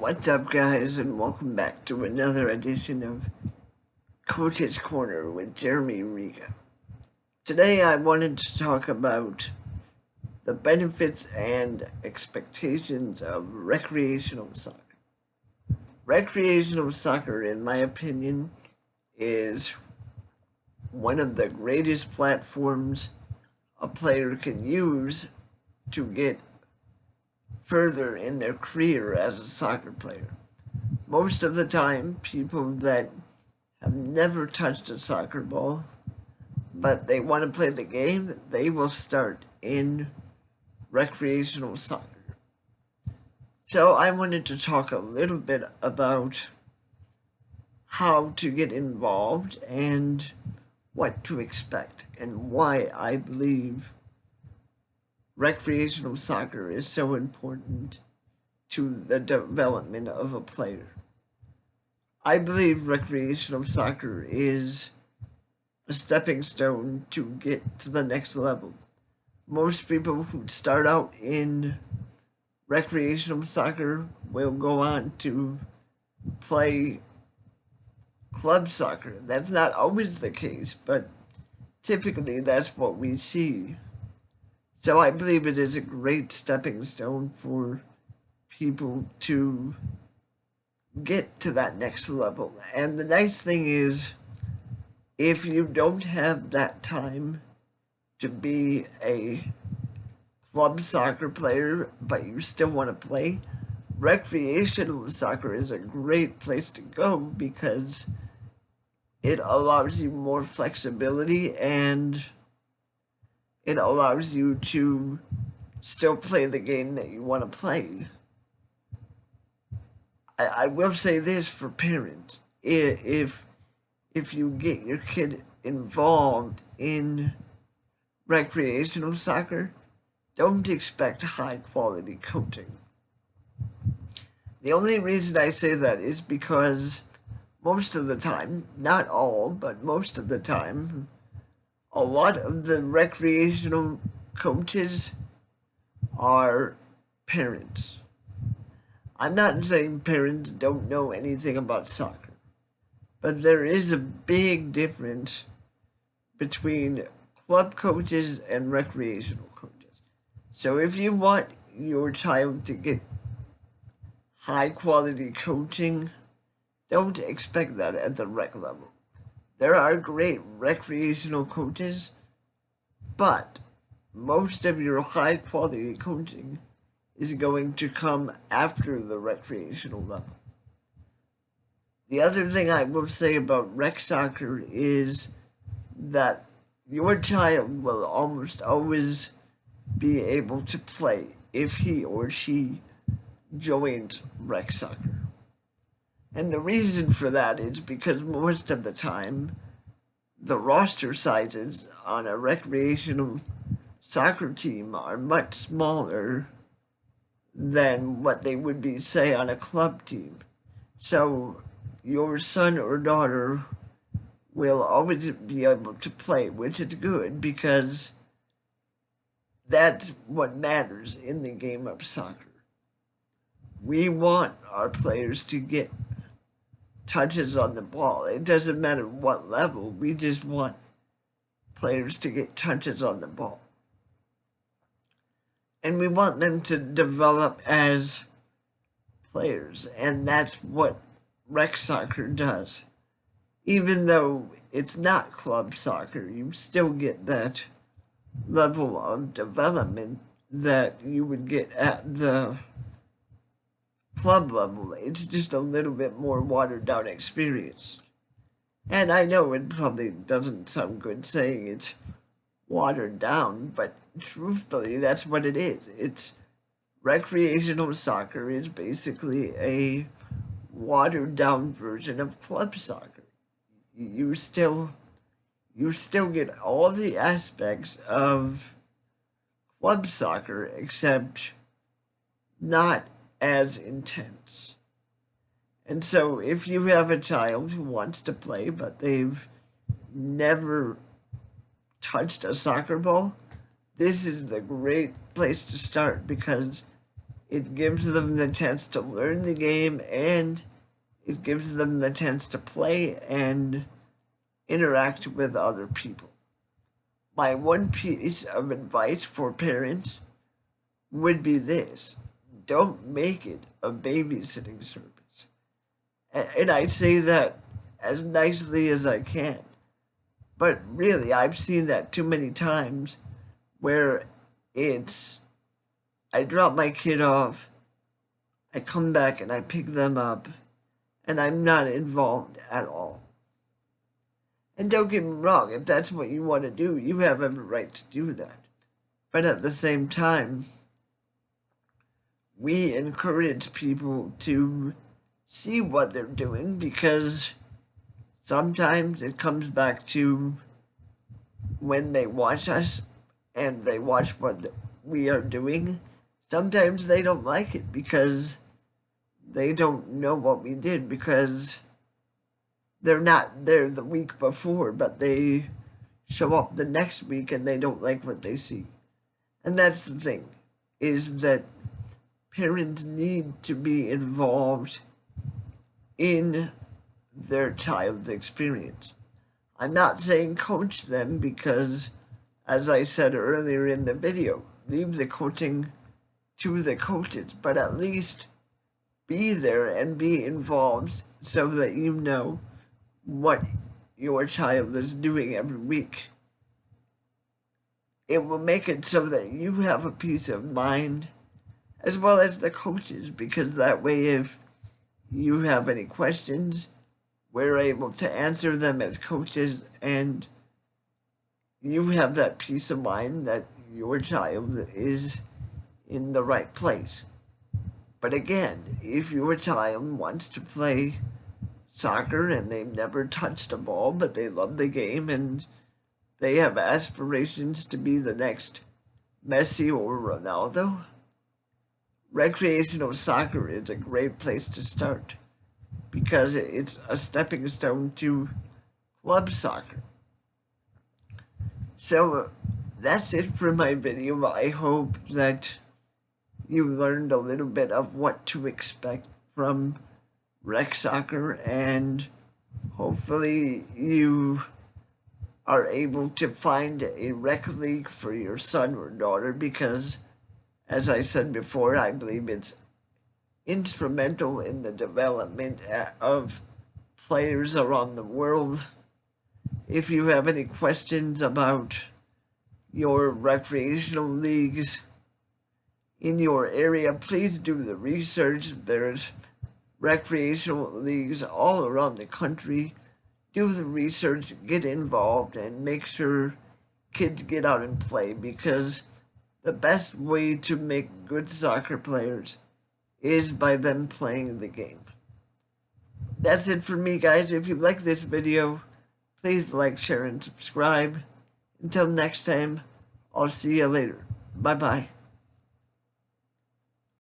What's up, guys, and welcome back to another edition of Coach's Corner with Jeremy Riga. Today I wanted to talk about the benefits and expectations of recreational soccer. Recreational soccer, in my opinion, is one of the greatest platforms a player can use to get further in their career as a soccer player. Most of the time, people that have never touched a soccer ball, but they want to play the game, they will start in recreational soccer. So I wanted to talk a little bit about how to get involved and what to expect and why I believe recreational soccer is so important to the development of a player. I believe recreational soccer is a stepping stone to get to the next level. Most people who start out in recreational soccer will go on to play club soccer. That's not always the case, but typically that's what we see. So I believe it is a great stepping stone for people to get to that next level. And the nice thing is, if you don't have that time to be a club soccer player, but you still want to play, recreational soccer is a great place to go because it allows you more flexibility and it allows you to still play the game that you want to play. I will say this for parents. If you get your kid involved in recreational soccer, don't expect high quality coaching. The only reason I say that is because most of the time, not all, but most of the time, a lot of the recreational coaches are parents. I'm not saying parents don't know anything about soccer, but there is a big difference between club coaches and recreational coaches. So if you want your child to get high quality coaching, don't expect that at the rec level. There are great recreational coaches, but most of your high quality coaching is going to come after the recreational level. The other thing I will say about rec soccer is that your child will almost always be able to play if he or she joins rec soccer. And the reason for that is because most of the time, the roster sizes on a recreational soccer team are much smaller than what they would be, say, on a club team. So your son or daughter will always be able to play, which is good because that's what matters in the game of soccer. We want our players to get touches on the ball. It doesn't matter what level, we just want players to get touches on the ball. And we want them to develop as players, and that's what rec soccer does. Even though it's not club soccer, you still get that level of development that you would get at the club level. It's just a little bit more watered down experience. And I know it probably doesn't sound good saying it's watered down, but truthfully, that's what it is. It's recreational soccer is basically a watered down version of club soccer. You still get all the aspects of club soccer, except not as intense. And so if you have a child who wants to play, but they've never touched a soccer ball, this is the great place to start because It gives them the chance to learn the game, and it gives them the chance to play and interact with other people. My one piece of advice for parents would be this: don't make it a babysitting service. And I say that as nicely as I can. But really, I've seen that too many times where I drop my kid off, I come back and I pick them up, and I'm not involved at all. And don't get me wrong, if that's what you want to do, you have every right to do that. But at the same time, we encourage people to see what they're doing, because sometimes it comes back to when they watch us and they watch what we are doing. Sometimes they don't like it because they don't know what we did, because they're not there the week before, but they show up the next week and they don't like what they see. And that's the thing, is that parents need to be involved in their child's experience. I'm not saying coach them, because, as I said earlier in the video, leave the coaching to the coaches, but at least be there and be involved so that you know what your child is doing every week. It will make it so that you have a peace of mind, as well as the coaches, because that way, if you have any questions, we're able to answer them as coaches, and you have that peace of mind that your child is in the right place. But again, if your child wants to play soccer and they've never touched a ball, but they love the game and they have aspirations to be the next Messi or Ronaldo, recreational soccer is a great place to start, because it's a stepping stone to club soccer. So that's it for my video. I hope that you learned a little bit of what to expect from rec soccer, and hopefully you are able to find a rec league for your son or daughter, because, as I said before, I believe it's instrumental in the development of players around the world. If you have any questions about your recreational leagues in your area, please do the research. There's recreational leagues all around the country. Do the research, get involved, and make sure kids get out and play, because the best way to make good soccer players is by them playing the game. That's it for me, guys. If you like this video, please like, share, and subscribe. Until next time, I'll see you later. Bye-bye.